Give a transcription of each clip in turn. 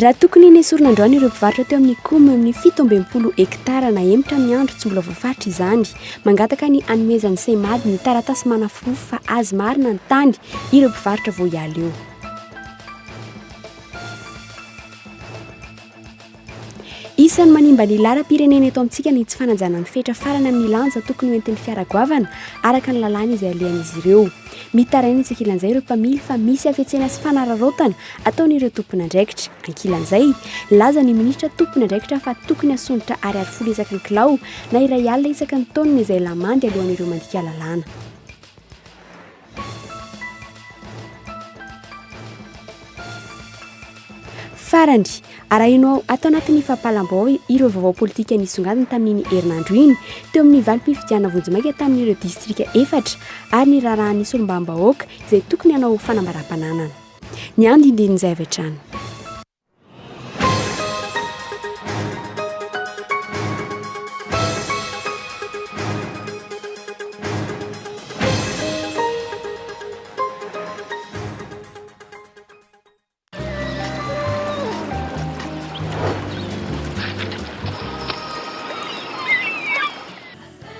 raha tokony nesorina androany ireo mpivarotra teo amin'ny komy amin'ny 17 hektara na emitra amin'ny andro tsy mbola voafaritra izany mangataka ny anomezan'ny semady ny taratasy manafofo fa azy marina ny tany ireo mpivarotra vao hiala eo. Isan'ny manimba ny laram-pirenena eto amintsika ny tsy fananjanany fetra farana amin'ny lanja tokony hoentin'ny fiaragoavana araka ny lalàna izay alehan'izy ireo. Mitaraina itsakilan'izay ireo mpamily fa misy afetsena sy fanararaotana ataon'ireo tompona andraikitra. Ankilan'izay laza ny ministra tompona andraikitra fa tokony asondratra ariary folo isaka ny kilao na iray alina isaka ny taonina izay lamandy alohan'ireo mandika lalàna. Farany arahinao atao anatin'ny fampalam-bao ireo vaovao politika nisongadina tamin'ny herinandro iny teo amin'ny valim-pifidiana vonjimaika tamin'ireo distrika 4 ary ny rarahan'ny solombam-bahoaka izay tokony hanao fanambaram-pananana. Ny andindin'izay avy hatrany.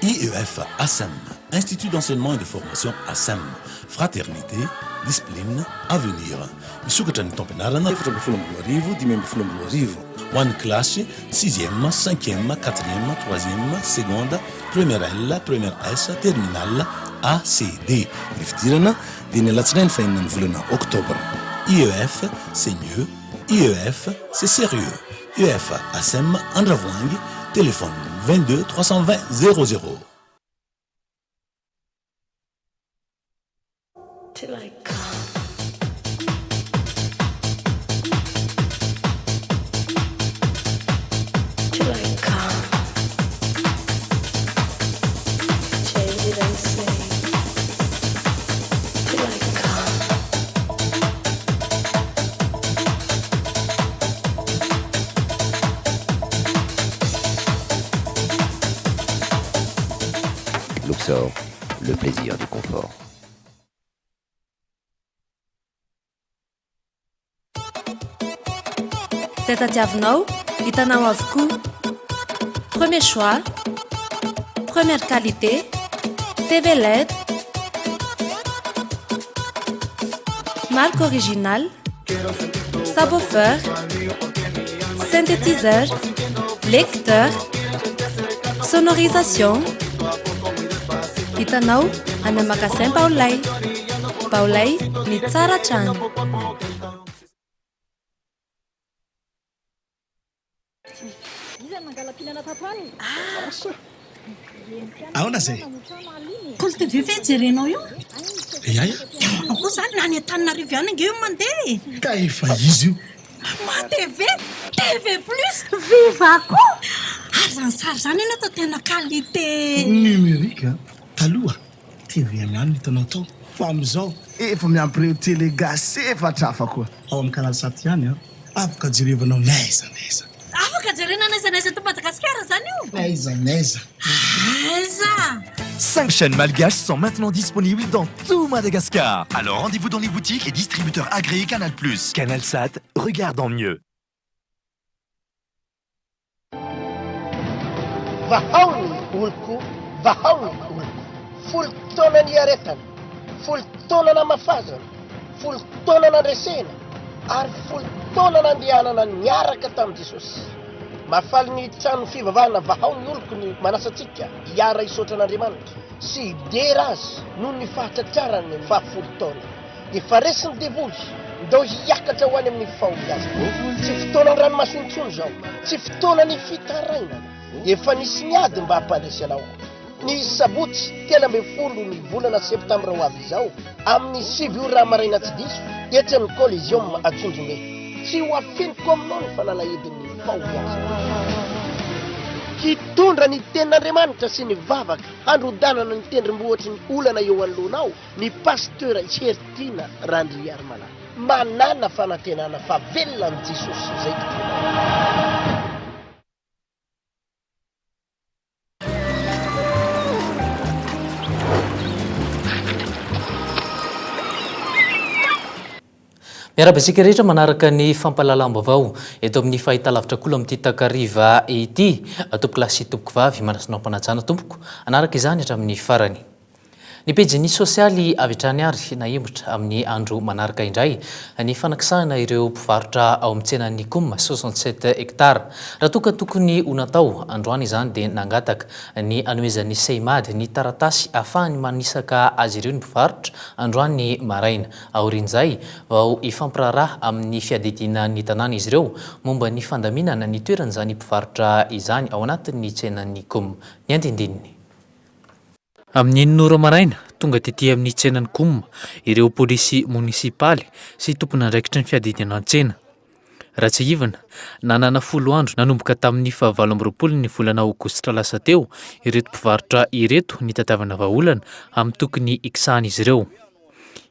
IEF ASEM, Institut d'enseignement et de formation ASEM, fraternité, discipline, avenir. Misokatra ny taom-pianarana 2025 ho an'ny klasy 6e, 5e, 4e, 3e, seconde, première L, première S, terminale A, C, D. Ny fidirana dia ny alatsinainy fahinana ny volana octobre. IEF, c'est mieux. IEF, c'est sérieux. IEF ASEM, Andravoangy, téléphone 22 320 00. Till I come. Till I come. Change it and say. Till I come. Luxor, le plaisir du confort. Zay tadiavinao, hitanao avokoa. Premier choix, première qualité, TV LED, marque originale, subwoofer, synthétiseur, lecteur, sonorisation. Hitanao any magasin Baolay. Baolay ny tsara trano. Ahona zay? Koly TV jerenao io? Iaia? Ako zany nany Antananarivo ihany ange io mandeha. Ka efa izy io. Ma TV plus viva ko. Ary zany sary zany ena tao tena qualité Numerika. Taloha TV ihany hitanao tao. Fa amizao efa miampy ireo télé gasy efatra hafa koa. Ao amin'ny canal 7 ihany afaka jerevanao naiza. Afaka jerena naiza to Madagascar zany io. Naiza. Aiza. 5 chaînes malgaches sont maintenant disponibles dans tout Madagascar. Alors rendez-vous dans les boutiques et distributeurs agréés Canal+. Canal Sat, regarde en mieux. Vaovao oloko, vaovao oloko. Folo taona ny aretana, folo taona namafazana, folo taona nandresena, ary folo taona nandehanana niaraka tamin'i Jesosy. Mafaly ny trano fivavahana vaovao ny oloko ny manasantsika hiara isotra an'Andriamanitra sy idera azy noho ny fahatratrarany ny fahafolo taona. Dia faresiny devoly ndao hiakatra ho any amin'ny fahombiazana. Tsy fotoana ny ranomasontsony zao, tsy fotoana ny fitarainana. Efa nisy niady mba hampandresy anao. Ny sabotsy 10 ny volana septambra ho avy izao amin'ny 7 ora maraina tsy diso etran'ny collision atsonjome. Tsy ho afeniko aminao ny fanalahedin'ny fahombiazana. Hitondra ny tenin'Andriamanitra sy ny vavaka handrodanana ny tendrombohitry ny olana eo anoloanao ny pasteur Hertina Randriarmana. Manana fanantenana fa velona ny Jesosy zay tokoa. miarabasika rehetra manaraka ny fampalalam-baovao eto amin'ny fahitalavitra kolo amin'ity takariva ity tompoko lasy tompoko vavy manasinao mpanajana tompoko anaraka izany hatramin'ny farany. Ny pejy sosialy avy hatrany ary nahemotra amin'ny andro manaraka indray ny fanakisahana ireo mpivarotra ao amin'ny tsenan'ny KOLO 67 hektara. Raha toka tokony ho natao androany izany dia nangataka ny anomezan'ny seimady ny taratasy ahafahany manisaka azy ireo ny mpivarotra androany maraina. Aorian'izay vao ifampiraraha amin'ny fiadidinan'ny tanàna izy ireo momba ny fandaminana ny toeran'izany mpivarotra izany ao anatin'ny tsenan'ny KOLO. Ny andindininy. Amin'ny enon'ora maraina tonga tetỳ amin'ny tsenan'ny KOLO ireo polisy munisipaly sy tompon'andraikitry ny fiadidinana tsena. Raha tsy ivana nanana 10 andro nanomboka tamin'ny 27 ny volana aogositra lasa teo ireto mpivarotra ireto ny tadiavana vahaolana amin'ny tokony ikisahana izy ireo.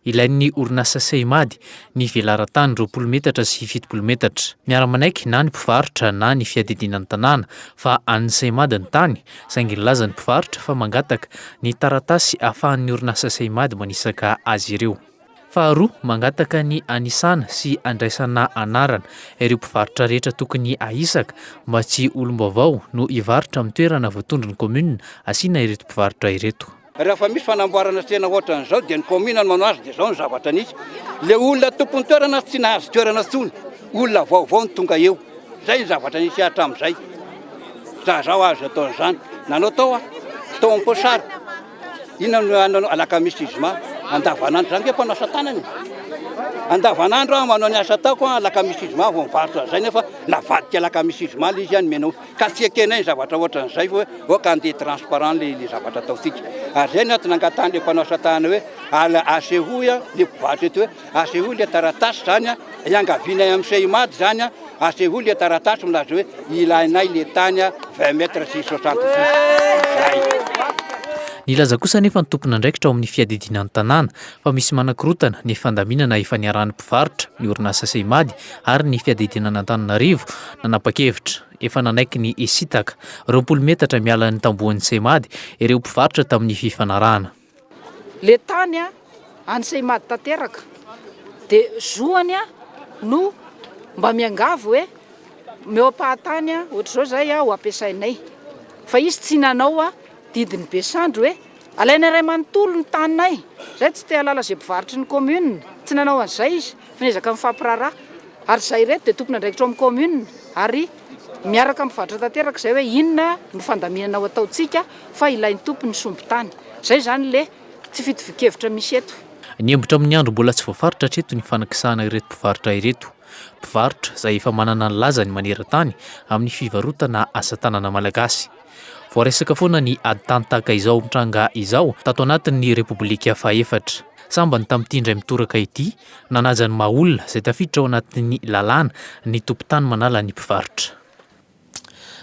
Ilain'ny orinasa seimady ny velaran-tany 20 metatra sy 70 metatra. Miara-manaiky na ny mpivarotra na ny fiadidinan'ny tanàna fa an'ny seimady ny tany saingy nilaza ny mpivarotra fa mangataka ny taratasy ahafahan'ny orinasa seimady manisaka azy ireo. Faharoa, mangataka ny anisana sy andraisana anarana ireo mpivarotra rehetra tokony ahisaka mba tsy olom-baovao no hivarotra amin'ny toerana voatondron'ny komunina asiana ireto mpivarotra ireto. Rehefa misy fanamboarana tsena ohatran'izao dia ny komina no manao azy dia zao ny zavatra nisy. Le olona tompony toerana tsy nahazo toerana tsony, olona vaovao ny tonga eo. Zay ny zavatra nisy hatramin'izay. Zao azo atao izany. Nanao tao tao am-posary. Inona no alakamisizma andavanandro zany ke mpanao asa tanany. Andavanandro manao ny asa taoko alakamisizma vao mivarotra zay nefa navadika alakamisizma izy ihany menao. Ka tsy ekenay zavatra ohatran'izay hoe oka andeha transparent le zavatra ataontsika. Ary zay naty nangatany le mpanao asa tanana hoe asehoya le mpivarotra eto hoe aseho le taratasy zany iangavinay amin'ny seimady zany aseho le taratasy milaza hoe ilainay le tany 20 mètres sy 60 zay. Nilaza kosa nefa ny tompon'andraikitra ao amin'ny fiadidinan'ny tanàna fa misy manakorotana ny fandaminana efa niarahan'ny mpivarotra ny orinasa seimady ary ny fiadidinana Antananarivo nanapa-kevitra efa nanaiky ny isitaka 20 metatra miala ny tambohan'ny seimady ireo mpivarotra tamin'ny fifanarahana. Le tany any seimady tanteraka dia zoany no mba miangavo hoe meopahatany ohatr'izao zay ho ampiasainay fa izy tsy nanao didiny besandro hoe alaina iray manontolo ny taninay zay tsy te halala zay mpivarotry ny komuna tsy nanao an'izay izy fa niezaka mifampiraraha ary zay reto dia tompony andraikitra amin'ny komuna ary miaraka mivarotra tanteraka zay hoe inona no fandaminana ho ataontsika fa ilain'ny tompony sombin-tany zay zany le tsy fitovikevitra misy eto. Niembotra amin'ny andro mbola tsy voafaritra hatreto ny fanakisahana ireto mpivarotra ireto. Mpivarotra izay efa manana ny lazany maneran-tany amin'ny fivarotana asa tanana malagasy. Voaresaka foana ny ady tany tahaka izao mitranga izao tato anatin'ny Repoblika fahaefatra. Samba ny tamin'ity indray mitoraka ity nanaja ny maha-olona izay tafiditra ao anatin'ny lalàna ny tompon-tany manala ny mpivarotra.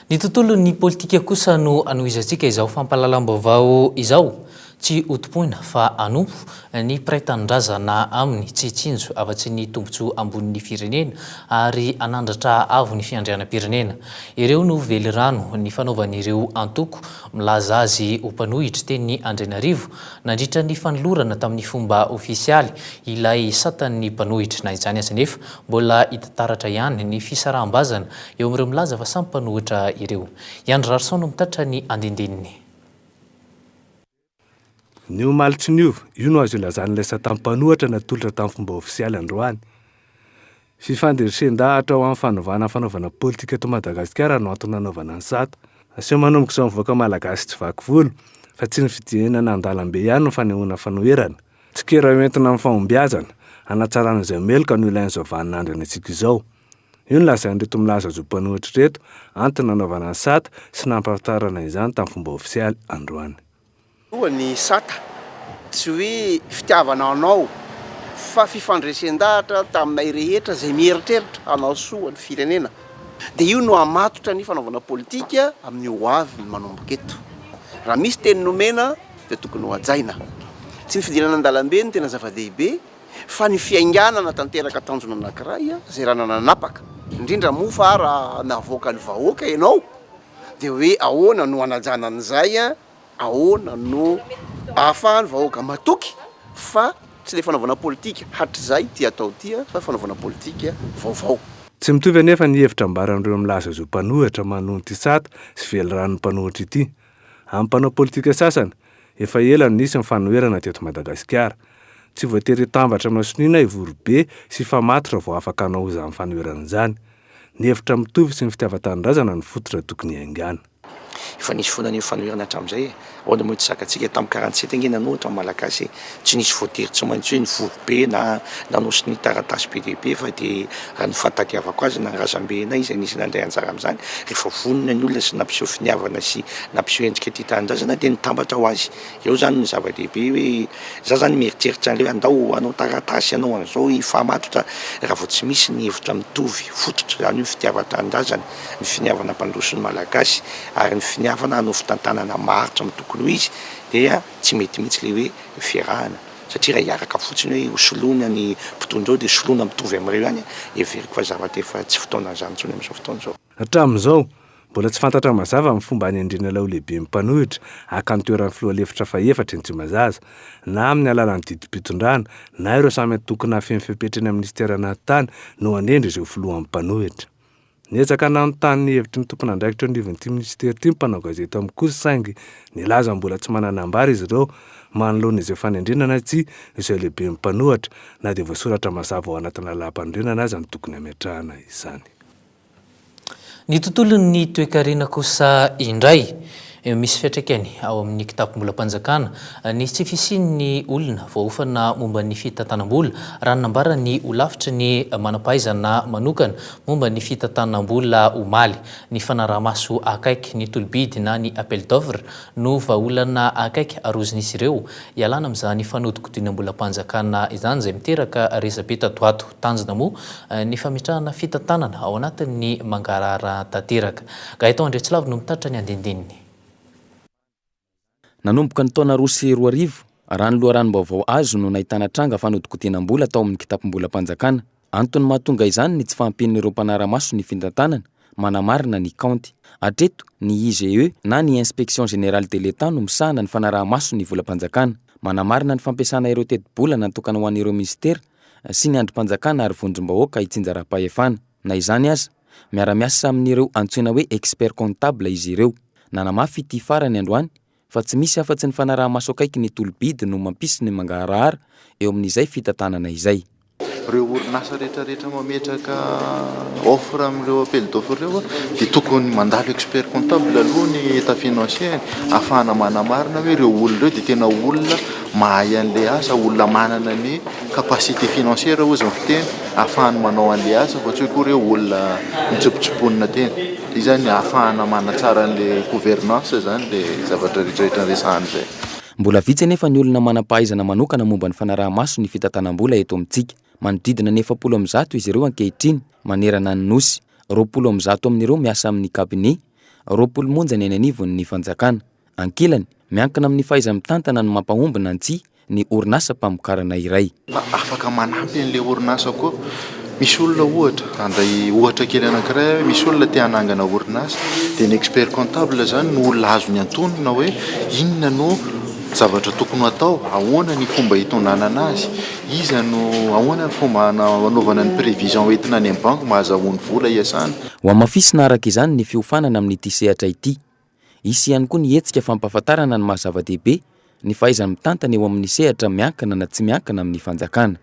Ny tontolon'ny politika kosa no anohizantsika izao fampalalam-baovao izao. Tsy otompoina fa anompo ny piraitan-drazana aminy tsy tsinjo afa-tsy ny tombotsoa ambonin'ny firenena ary anandratra avo ny fiandrianam-pirenena. Ireo no vely rano ny fanaovan'ireo antoko milaza azy ho mpanohitra teny Andrenarivo nandritra ny fanolorana tamin'ny fomba ofisialy ilay satan'ny mpanohitra na izany aza nefa mbola hitataratra ihany ny fisaraham-bazana eo amin'ireo milaza fa samy mpanohitra ireo. Iandro Rarson no mitatra ny andindininy. Ny omalitry niova, io no azo ilazan'ilay satampanohatra natolotra tamin'ny fomba ofisialy androany. Fifandirisen-dahatra ao amin'ny fanaovana politika eto Madagasikara no antony nanaovana ny sata. Asio manomboka izao mivoaka malagasy tsy vaky volo, fa tsy ny fidienana an-dalambe ihany no fanehoana fanoherana. Tsy kera entina amin'ny fahombiazana, hanatsarana izay meloka no ilain'izao vaninandro antsika izao. Io no lazain'ireto milaza azo mpanohitra reto, antony nanaovana ny sata sy nampahafantarana izany tamin'ny fomba ofisialy androany. Ny sata tsy hoe fitiavana anao fa fifandresen-dahatra taminay rehetra zay mieritreritra anao soa ny firenena dia io no amatotra ny fanaovana politika amin'ny hoavy ny manomboka eto. Raha misy teny nomena dia tokony ho hajaina. Tsy ny fidinana an-dalambe no tena zava-dehibe fa ny fiainganana tanteraka tanjona anankiray zay raha nananapaka indrindra moa fa raha navoaka ny vahoaka ianao dia hoe ahoana no hanajana an'izay ahoana no ahafahany vahoaka matoky fa tsy le fanaovana politika hatrizay ty atao tia fa fanaovana politika vaovao. Tsy mitovy anefa ny hevitra ambaran'ireo milaza zo mpanohitra manohy ty sata sy velirano mpanohitra ity. Amin'ny mpanao politika sasany efa ela nisy mifanoherana teto Madagasikara. Tsy voatery tambatra masonina ivorobe sy famatotra vao afaka hanao za amin'ny fanoherana izany. Ny hevitra mitovy sy ny fitiavan-tanindrazana ny fototra tokony haingana. Efa nisy foana ny fanoherana hatramin'izay ahoana moa tsy zakatsika tamin'ny 47 angena nohatra malagasy tsy nisy voatery tsy maintsy hoe ny vorobe na nanosy ny taratasy be lehibe fa dia raha ny fahatadiavako azy na ny razambenay izay nisy nandray anjara amin'izany rehefa vonona ny olona sy nampiseho finiavana sy nampiseho endrika ty tanindrazana dia nitambatra ho azy. Eo zany ny zava-dehibe hoe za zany mieritreritra an'ilay andao anao taratasy anao an'izao ifamatotra raha vao tsy misy ny hevitra mitovy fototra zany io fitiavan-tanindrazana ny finiavana mpandroso ny malagasy ary ny finiavana hanao fitantanana maritra amin'ny tokony ho izy dia tsy mety mihitsy le hoe fiarahana satria raha hiaraka fotsiny hoe hosolona ny mpitondreo dia solona mitovy amin'ireo ihany everiko fa zavatra efa tsy fotoana izany intsony amin'izao fotoana izao. Hatramin'izao mbola tsy fantatra mazava amin'ny fomba hanendrina lao lehibe mpanohitra akantoeran'ny filohalefitra fa efatra ny tsy mazaza na amin'ny alalan'ny didi-pitondrana na ireo samy tokony hafeny fepetrany amin'ny ministerana tany no hanendry ireo filohan'ny mpanohitra. Nietsaka nanontany ny hevitry ny tompona andraikitra an'ivon'ity ministera ity mpanao gazety amin'ny kosa saingy nilaza mbola tsy mananambara izy ireo manoloana izay fanendrinana tsy izay lehibe mpanohitra na dia voasoratra mazava ao anatin'ny lalam-pandrenana azy ny tokony hametrahana izany. Ny tontolon'ny toe-karena kosa indray misy fiantraikany ao amin'ny kitapo-mbolam-panjakana ny tsy fisian'ny olona voahofana momba ny fitantanam-bola raha nambara ny olavitra ny manampahaizana manokana momba ny fitantanam-bola omaly ny fanaraha-maso akaiky ny tolobidy na ny appel d'offre no vahaolana akaiky arozin'izy ireo ialana amin'izany fanodikodiana mbolam-panjakana izany izay miteraka resabe tatoato tanjona moa ny fametrahana fitantanana ao anatin'ny mangarara tanteraka. Gaetao Andretsilavo no mitaritra ny andindininy. Nanomboka ny taona 2024 raha ny loharanom-baovao azo no nahitana tranga fanodikotenam-bola tao amin'ny kitapom-bolam-panjakana. Antony mahatonga izany ny tsy fahampian'ireo mpanara-maso ny fitantanana manamarina ny kaonty. Hatreto ny IGE na ny inspection générale de l'État no misahana ny fanaraha-maso ny volam-panjakana, manamarina ny fampiasana ireo teti-bola natokana ho an'ireo ministera sy ny androm-panjakana ary vondrom-bahoaka hitsinjara-pahefana. Na izany aza miara-miasa amin'ireo antsoina hoe expert comptable izy ireo. Nanamafy ity farany androany fa tsy misy afa-tsy ny fanaraha-maso akaiky ny tolobidy no mampisy ny mangarahara eo amin'izay fitantanana izay. Ireo orinasa rehetrarehetra mametraka offre amin'ireo appel d'offre ireo dia tokony mandalo expert comptable aloha ny état financier ahafahana manamarina hoe ireo olona ireo dia tena olona mahay an'ilay asa, olona manana ny capacité financière ozy ny fiteny ahafahany manao an'ilay asa fa tsy hoe koa ireo olona mitsopotsoponina teny. Izany ahafahana manatsara an'ilay gouvernance zany dia zavatra rehetrarehetra resahana izay. Mbola vitsy anefa ny olona manam-pahaizana manokana momba ny fanaraha-maso ny fitantanam-bola eto amintsika. Manodidina ny 400 izy ireo ankehitriny manerana ny nosy, 20 amin'ireo miasa amin'ny kabinet, 20 monja ny anivony ny fanjakana. Ankilany miankina amin'ny fahaiza-mitantana ny mampahombina antsy ny orinasa mpamokarana iray. Afaka manampy an'ilay orinasa koa. Misy olona ohatra andray ohatra kely anankiray misy olona te hanangana orinasa dia ny expert comptable zany no olona azo ny antonona hoe inona no zavatra tokony atao, ahoana ny fomba hitondrana azy, iza no ahoana ny fomba hanaovana ny prévision entina any amin'ny banque mahazahoany vola iasana. Ho amafisina araka izany ny fiofanana amin'ity sehatra ity. Isy ihany koa ny hetsika fampahafantarana ny mahazava-dehibe ny fahaizany mitantana eo amin'ny sehatra miankina na tsy miankina amin'ny fanjakana.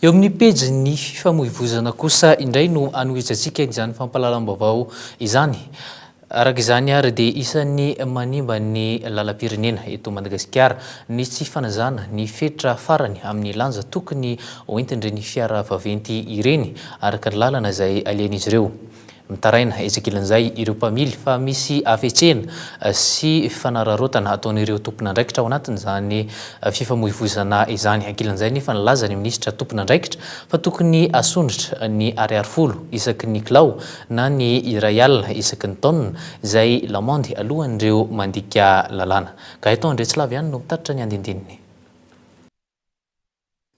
Eo amin'ny pejy ny fifamoivoizana kosa indray no anohizantsika izany fampahalalam-baovao izany. Araka izany ary dia isan'ny manimba ny lalam-pirenena eto Madagasikara ny tsy fanazana ny fetra farany amin'ny lanja tokony hoentin'ireny fiara vaventy ireny araka ny lalana izay alehan'izy ireo. Mitaraina ezakilan'izay ireo mpamily fa misy afetsena sy fanararotana ataon'ireo tompon'andraikitra ao anatin'izany fifamoivoizana izany. Ankilan'izay nefa nilaza ny minisitra tompon'andraikitra fa tokony asondritra ny ariary folo isaky ny kilao na ny iray alina isaky ny taonina izay lamandy alohan'ireo mandika lalàna. Gaetao Andretsilavo ihany no mitaritra ny andindininy.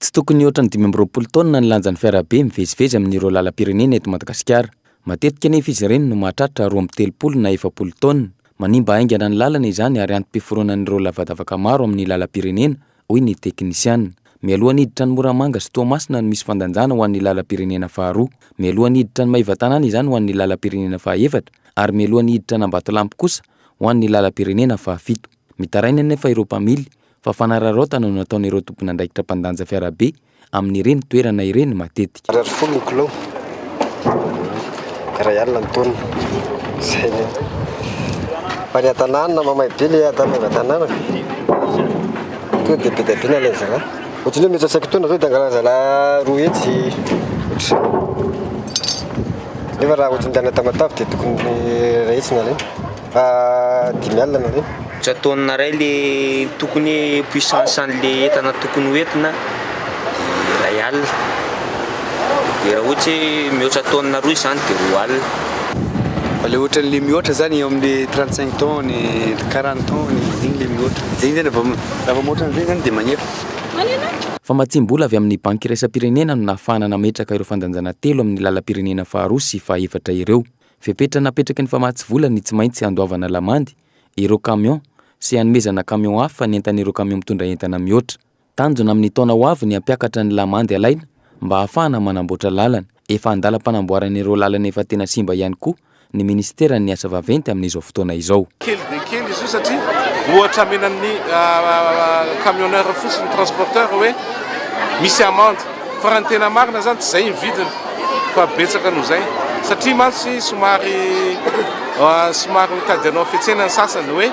Tsy tokony ohatran'ny 20 taonina ny lanjan'ny fiarabe mivezivezy amin'ireo lalam-pirenena eto Madagasikara. Matetika nefa izy ireny no mahatratra 30 na 40 taonina. Manimba aingana ny lalana izany ary antom-piforonan'ireo lavadavaka maro amin'ny lalam-pirenena hoy ny teknisiana. Mialoha niditra ny Moramanga sy Toamasina no misy fandanjana ho an'ny lalam-pirenena faharoa. Mialoha niditra ny Maivatanana izany ho an'ny lalam-pirenena fahaefatra ary mialoha niditra ny Ambatolampy kosa ho an'ny lalam-pirenena fahafito. Mitaraina nefa ireo mpamily fa fanararaotana no nataon'ireo tompona andraikitra mpandanja fiarabe amin'ireny toerana ireny matetika. Ray alina ny taona zay ny any an-tanàna mamaybely Maivatanana to dia be dia be nalainy zala ohatrany hoe metsasaky taona zao dia angalana zala roa hetsy nefa raha ohatrany liana tamatavy dia tokony ray hetsy nalainy 5 alina nalainy. Ohatry taonina ray le tokony puissance an'le entana tokony hoentina ray alina dia raha ohatra hoe mihoatra taonina roa izany dia 2 alina. Le ohatran'le mihoatra zany eo amin'ny 35 taony 40 taony igny le mihoatra zegny zany raha mihoatra an'izay zany dia magnefa. Fa matsimbola avy amin'ny banky iraisam-pirenena no nahafahana nametraka ireo fandanjana telo amin'ny lalam-pirenena faharoa sy fahaefatra ireo. Fepetra napetraky ny famatsy vola ny tsy maintsy andoavana lamandy, ireo camion sy hanomezana camion hafa ny entan'ireo camion mitondra entana mihoatra. Tanjona amin'ny taona ho avy ny ampiakatra ny lamandy alaina mba ahafahana manamboatra lalana. Efa andalam-panamboaran'ireo lalana efa tena simba ihany koa ny ministera ny asa vaventy amin'izao fotoana izao. Kely dia kely izy io satria ohatra amenan'ny camionneur fotsiny transporteur hoe misy amande fa raha ny tena marina zany tsy izay ny vidiny fa betsaka noho izay satria mantsy somary mitady anao fiantsenany sasany hoe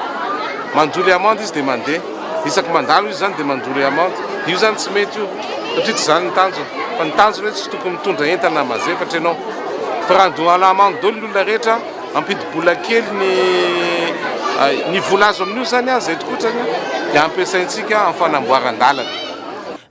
mandoly amande izy dia mandeha isaky mandalo izy zany dia mandoly amande io zany tsy mety io satria tsy zany ny tanjona fa ny tanjona hoe tsy tokony mitondra entana mazefatra ianao fa raha andohana amande dolo ny olona rehetra ampidibola kely ny vola azo amin'io zany zay tokotrany dia ampiasaintsika amin'ny fanamboaran-dalana.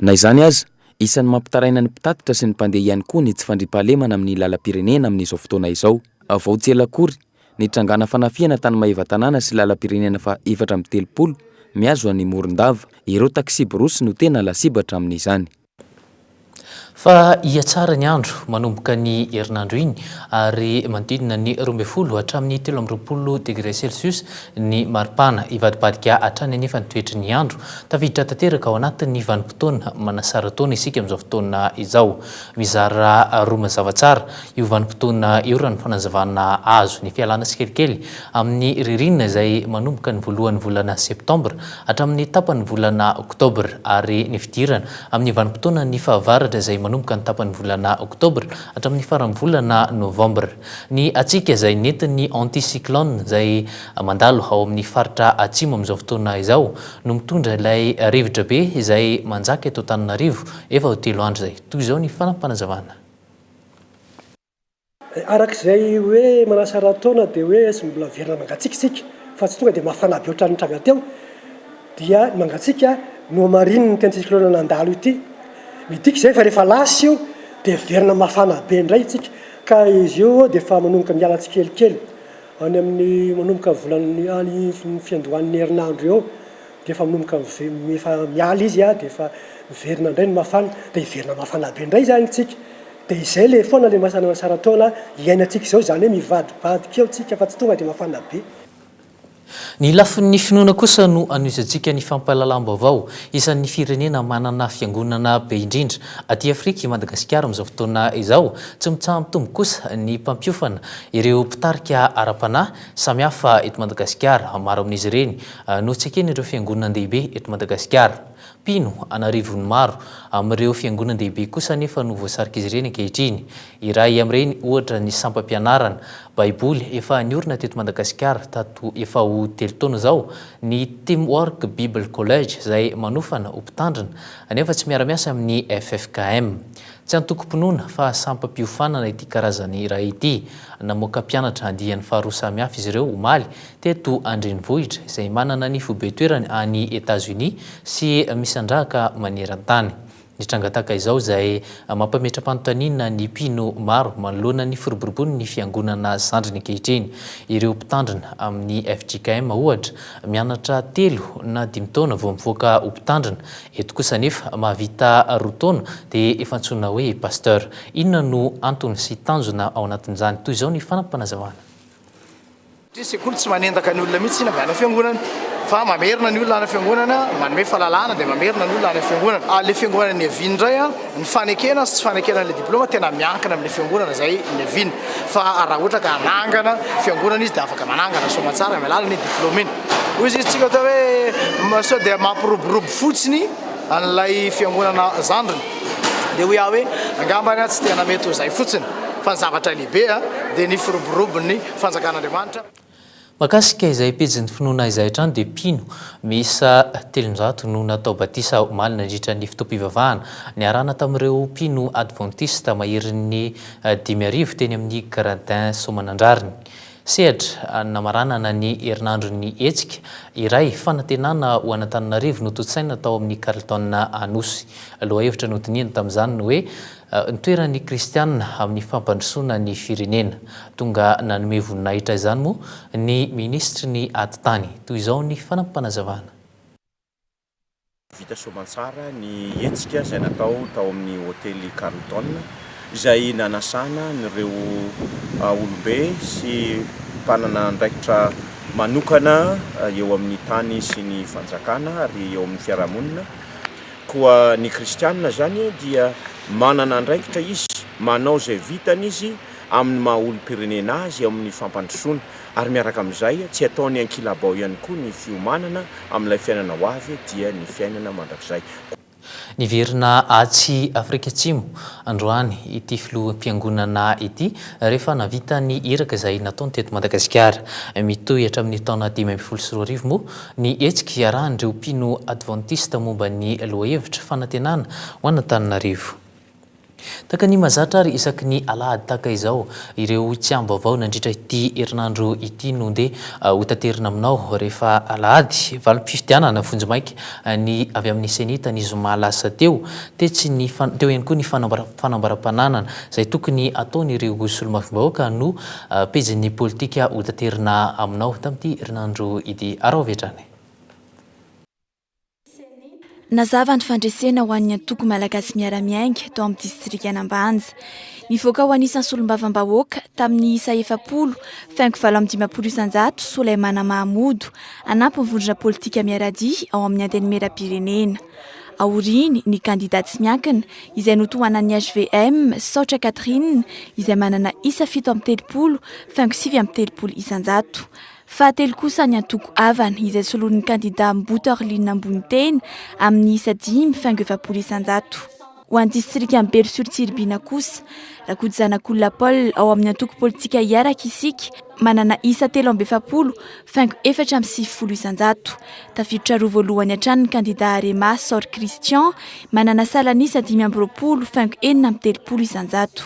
Na izany aza, isan'ny mampitaraina ny mpitatitra sy ny mpandeha ihany koa ny tsy fandriam-pahalemana amin'ny lalam-pirenena amin'izao fotoana izao. Vao tsy ela akory, ny trangana fanafiana tany Maivatanana sy lalam-pirenena fa 430 miazo an'ny Morondava. Ireo taksi borosy no tena lasibatra amin'izany. Fa iatsara ny andro manomboka ny herinandro iny ary manodidina ny 12 hatramin'ny 13 degré Celsius ny maripana ivadibadika hatrany anefa ny toetry ny andro tafiditra tanteraka ao anatin'ny vanim-potoana manasara taona isika amin'izao fotoana izao. Mizara roa mazavatsara io vanim-potoana io raha ny fanazavana azo ny fialana tsikelikely amin'ny ririnina izay manomboka ny voalohan'ny volana Septambra hatramin'ny tapan'ny volana Oktobra ary ny fidirana amin'ny vanim-potoana ny fahavaratra izay manomboka ny tapan'ny volana Oktobra hatramin'ny faran'ny volana Novambra. Ny atsika izay nentin'ny anticyclone izay mandalo ao amin'ny faritra atsimo amin'izao fotoana izao no mitondra ilay rivotra be izay manjaka eto Antananarivo efa ho 3 andro izay. Toy izao ny fanampanazavana. Arak'izay hoe manasara taona dia hoe sy mbola verina mangatsikitsika fa tsy tonga dia mafana be ohatran'ny tranga teo dia mangatsika no mariny ny anticyclone nandalo ity. Midika izay fa rehefa lasy io dia verina mafana be indray itsika ka izy io dia efa manomboka miala tsikelikely any amin'ny manomboka volan'ny any fiandohan'ny herinandro eo dia efa manomboka efa miala izy dia efa miverina indray ny mafana dia hiverina mafana be indray zany itsika dia izay le foana le masara taona iainantsika izao zany hoe mivadibadika eo tsika fa tsy tonga dia mafana be. Ny lafin'ny finoana kosa no anoizantsika ny fampahalalam-baovao isan'ny firenena manana fiangonana be indrindra aty Afrika i Madagasikara amin'izao fotoana izao tsy mitsaha-mitombo kosa ny mpampiofana ireo mpitarika ara-panahy samihafa eto Madagasikara. Maro amin'izy ireny no tsekeny ireo fiangonan-dehibe eto Madagasikara. Pino anarivony maro amin'ireo fiangonan-dehibe kosa nefa no voasarika izy ireny ankehitriny. Iray amin'ireny ohatra ny sampam-pianarana Baiboly efa niorina teto Madagasikara tato efa ho 3 taona zao ny Teamwork Bible College izay manofana ho mpitandrina anefa tsy miara-miasa amin'ny FFKM. Tsy antokom-pinoana fa sampam-piofanana ity karazany iray ity. Namoaka mpianatra andian'ny faharoa samihafa izy ireo omaly teto Andrenivohitra izay manana ny fobe-toerany any États-Unis sy misandrahaka maneran-tany. Ny trangataka izao izay mampametra-panontaniana ny mpino maro manoloana ny firoborobony ny fiangonana zandriny ankehitriny. Ireo mpitandrina amin'ny FJKM ohatra mianatra 3 na 5 taona vao mivoaka ho mpitandrina. Eto kosa nefa mahavita 2 taona dia efa antsoina hoe pasteur. Inona no antony sy tanjona ao anatin'izany? Toy izao ny fanampanazavana. sekoly tsy manendaka ny olona mihitsy na avy any fiangonana fa mamerina ny olona any fiangonana manome fahalalana dia mamerina ny olona any fiangonana. Le fiangonana ny aviany indray ny fanekena sy tsy fanekena le diplôma tena miankina amin'ny fiangonana zay ny aviany fa raha ohatra ka anangana fiangonana izy dia afaka manangana somatsara amin'ny alalany diplôma iny. Hoy izy tsika atao hoe sao dia mampiroborobo fotsiny an'ilay fiangonana zandriny dia hoe aho hoe angambany tsy tena mety ho zay fotsiny fa ny zavatra lehibe dia ny firoborobon'ny fanjakan'Andriamanitra. Makasika izay pejin'ny finoana izay hatrany dia mpino miisa 300 no natao batisa omaly nandritra ny fitoam-pivavahana niarahana tamin'ireo mpino adventiste maherin'ny 5 teny amin'ny Garadin Somanandrariny. Sehatra namaranana ny herinandro ny hetsika iray fanantenana ho an'Antananarivo no totsaina tao amin'ny Carleton Anosy. Aloha hevitra nodinihana tamin'izany no hoe nitoeran'ny kristianina amin'ny fampandrosoana ny firenena. Tonga nanome voninahitra izany moa ny ministry ny ati-tany. Toy izao ny fanampanazavana. Vita soamantsara ny hetsika izay natao tao amin'ny hôtely Carleton izay nanasana nireo olobe sy mpanana andraikitra manokana eo amin'ny tany sy ny fanjakana ary eo amin'ny fiarahamonina. Koa ny kristianina zany dia manana andraikitra izy, manao izay vitany izy amin'ny maha olom-pirenena azy amin'ny fampandrosoana ary miaraka amin'izay tsy ataony ankilabao ihany koa ny fiomanana amin'ilay fiainana ho avy dia ny fiainana mandrakizay. Niverina atsy Afrika Atsimo androany ity filoham-piangonana ity rehefa navita ny iraka izay nataony teto Madagasikara. Mitohy hatramin'ny taona 2024 moa ny hetsika iarahan'ireo mpino adventiste momba ny lohahevitra fanantenana ho an'Antananarivo. Taka ny mazatra ary isaky ny alahady taka izao ireo tsy am-baovao nandritra ity herinandro ity no nde hotaterina aminao rehefa alahady valim-pifidianana vonjy-maika ny avy amin'ny senita ny zoma lasa teo teo ihany koa ny fanambaram-pananana izay tokony ataon'ireo solomafi-bahoaka no pejin'ny politika hotaterina aminao tamin'ity herinandro ity. Araovetrany. Nazava ny fandresena ho an'ny antoko malagasy miara-miainga tao amin'ny distrika Anambanja. Nivoaka ho anisan'ny solombavambahoaka tamin'ny isa 7 faingo 7 Soulaimana Mahamodo anampy mivondrona politika miaradia ao amin'ny antenimieram-pirenena. Aoriny ny kandidaty tsy miankina izay notohanan'ny HVM Saotra Catherine izay manana isa 7 faingo 7 isanjato. Fahatelo kosa ny antoko avana izay soloan'ny kandida Mbota Orlinina Amboniteny amin'ny isa 5 faingo 7 isanjato. Ho an'ny distrika Bery-sur-Tsirbina kosa Rakojanak'olona Paul ao amin'ny antoko politika Iaraka Isika manana isa 7 faingo 4 isanjato. Tafiditra roa voalohany hatrany ny kandida Arema Sor Christian manana salanisa 5 faingo 4 isanjato.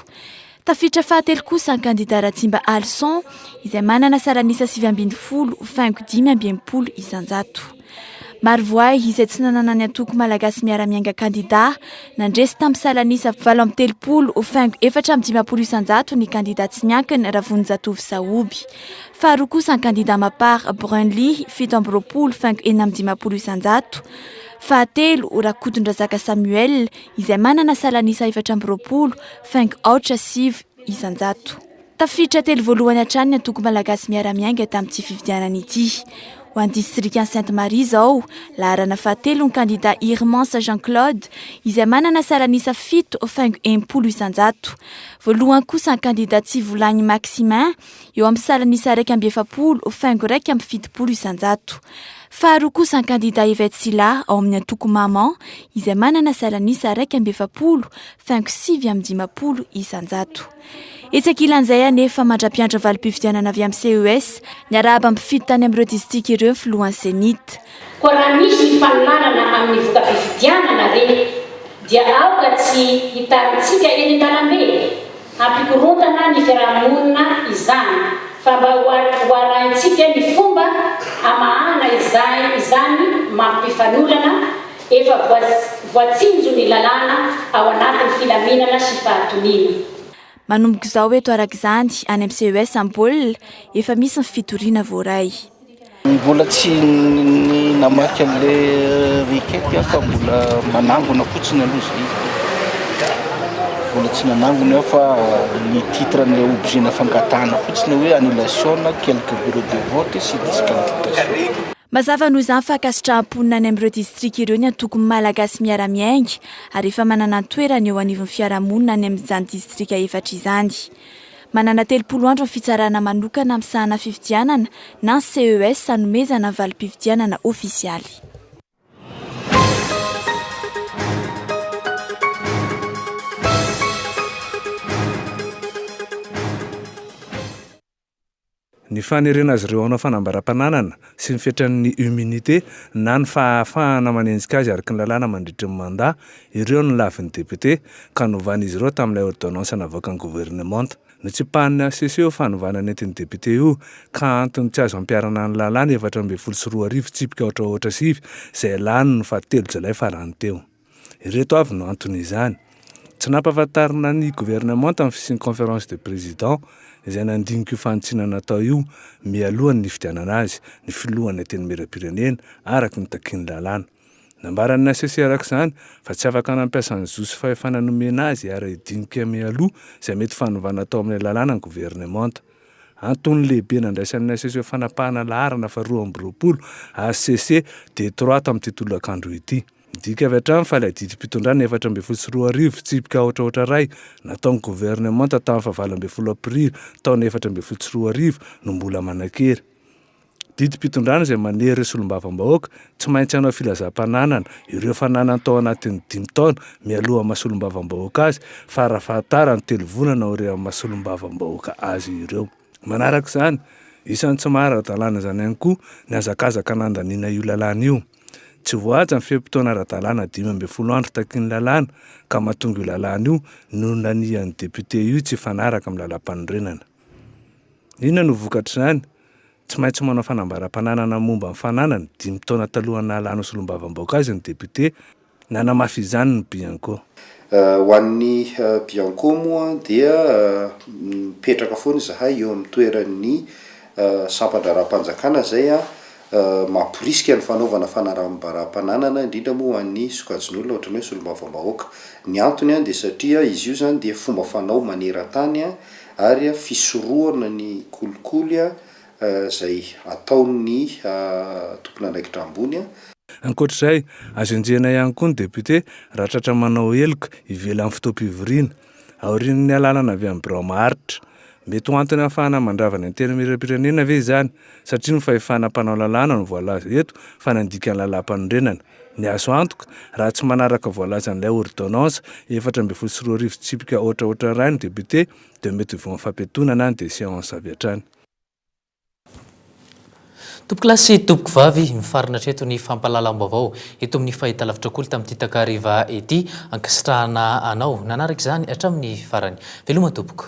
Tafiditra fahatelo kosa ny kandida Ratsimba Alson izay manana salanisa 7 faingo 5 isanjato. Marovoay izay tsy nanana ny antoko malagasy miara-miainga kandida nandresy tamin'ny salanisa 7 faingo 4 isanjato ny kandida tsy miankina Ravonjatovy Saoby. Faharoa kosa ny kandida Mapar Brunly 7 faingo 4 isanjato. Fahatelo Rakotondrazaka Samuel izay manana salanisa 4 faingo 8 isanjato. Tafiditra telo voalohany hatrany ny antoko malagasy miara-miainga tamin'ity fifidianana ity. Ho an'ny distrika Sainte-Marie zao laharana fahatelo ny kandida Irmance Jean-Claude izay manana salanisa 7 faingo 1 isanjato. Voalohany kosa ny kandida Tsivolagny Maximin eo amin'ny salanisa 7 faingo 7 isanjato. Faharoa kosa ny kandida Yvette Sila ao amin'ny antoko Maman izay manana salanisa 7 faingo 7 isanjato. Etsakilan'izay anefa mandra-piandra valim-pifidianana avy amin'ny CES niarahaba mpifidy tany amin'ireo distrika ireo filohan'ny senita. Koa raha misy ny fanolanana amin'ny voka-pifidianana reny dia aoka tsy hitantsika eny an-dalambe hampikorontana ny fiarahamonina izany fa mba hoarahintsika ny fomba hamahana izany mampifanolana efa voatsinjo ny lalàna ao anatin'ny filaminana sy fahatonina. Manomboka izao eto araka izany any amin'ny CES Amboly efa misy ny fitoriana voaray. Mbola tsy namaky an'ilay rikety fa mbola manangona fotsiny aloha izy. mbola tsy nanangona fa ny titre n'ilay objet nafangatana fotsiny hoe annulation quelques bureaux de vote sy disqualification. Mazava noho izany fa kasitrahamponina any amin'ireo distrika ireo ny antoko malagasy miara-miainga ary efa manana toerana eo anivon'ny fiarahamonina any amin'izany distrika efatra izany. Manana 30 andro ny fitsarana manokana amin'ny sahana fifidianana na CES sanomezana valim-pifidianana ofisialy. Ny fanerena azy ireo anao fanambaram-pananana sy ny fiatran'ny immunité na ny fahafahana manenjika azy araka ny lalàna mandritry ny mandat ireo no lavin'ny député ka novan'izy ireo tamin'ilay ordonnance navoaka ny gouvernement. Ny tsy panina CC fanovana nentin'ny député io ka antony tsy azo ampiarana ny lalàna 724 tsipika ohatraohatra sivy izay lany ny 7 Jolay farany teo. Ireto avy no antony izany. Tsy nampahafantarina ny gouvernement amin'ny fisian'ny conférence de président izay nandinika io fanitsinana natao io mialohan'ny nifidianana azy ny filohan'ny teny miram-pirenena araka ny takiany lalàna. Nambaran'ny ACC araka izany fa tsy afaka nampiasa ny zosy fahefana nomena azy ary hidinika mialoha izay mety fanovana tao amin'ny lalàna ny gouvernement. Antony lehibe nandraisan'ny ACC fanapahana laharana fa 2020 ACC D3 tamin'ny titolakandro ity. Dika avy hatrany fa ilay didim-pitondrana 424 tsipika ohatraohatra ray nataon'ny gouvernement tamin'ny 9 Aprily taona 424 no mbola manan-kery. Didim-pitondrana izay manery solombavam-bahoaka tsy maintsy hanao filazam-pananana ireo fananana tao anatin'ny 5 taona mialoha mahasolombavambahoaka azy fa raha fahatarany 3 volana ore mahasolombavambahoaka azy ireo. Manaraka izany, isan'ny tsy mahara-dalàna izany ihany koa ny hazakazaka nandaniana io lalàna io. Tsy voaja ny fehim-potoana ara-dalàna 10 andro takiany lalàna ka mahatonga io lalàna io no nanian'ny député io tsy fanaraka amin'ny lalam-panorenana. Inona no vokatra izany? Tsy maintsy manao fanambaram-pananana momba ny fananana 5 taona talohan'ny lalàna solombavam-bahoaka azy ny député nanamafy izany ny Bianco. Ho an'ny Bianco moa dia mipetraka foana zahay eo amin'ny toeran'ny sampandraram-panjakana zay mamporisika ny fanaovana fanambaram-pananana indrindra moa an'ny sokajin'olona ohatran'ny hoe solombavam-bahoaka. Ny antony dia satria izy io zany dia fomba fanao maneran-tany ary fisorohana ny kolikoly izay ataon'ny tompona andraikitra ambony. Ankoatr'izay, azo enjehana ihany koa ny député raha tratra manao heloka ivela amin'ny fotoam-pivoriana aorian'ny alalana avy amin'ny birao maharitra. Mety ho antony ahafahana mandravana ny tena miram-pirenena ve izany satria ny fahefana mpanao lalàna no voalaza eto fa nandika ny lalam-panorenana. Ny azo antoka raha tsy manaraka voalazan'ilay ordonnance 424 tsipika ohatraohatra ray ny député dia mety ho fampiatonana ny séance avy hatrany. Tompoko lahy sy tompoko vavy mifarina treto ny fampahalalam-baovao eto amin'ny fahitalavitra koly tamin'ity takariva ety ankasitrahana anao nanaraka izany hatramin'ny farany. Veloma tompoko.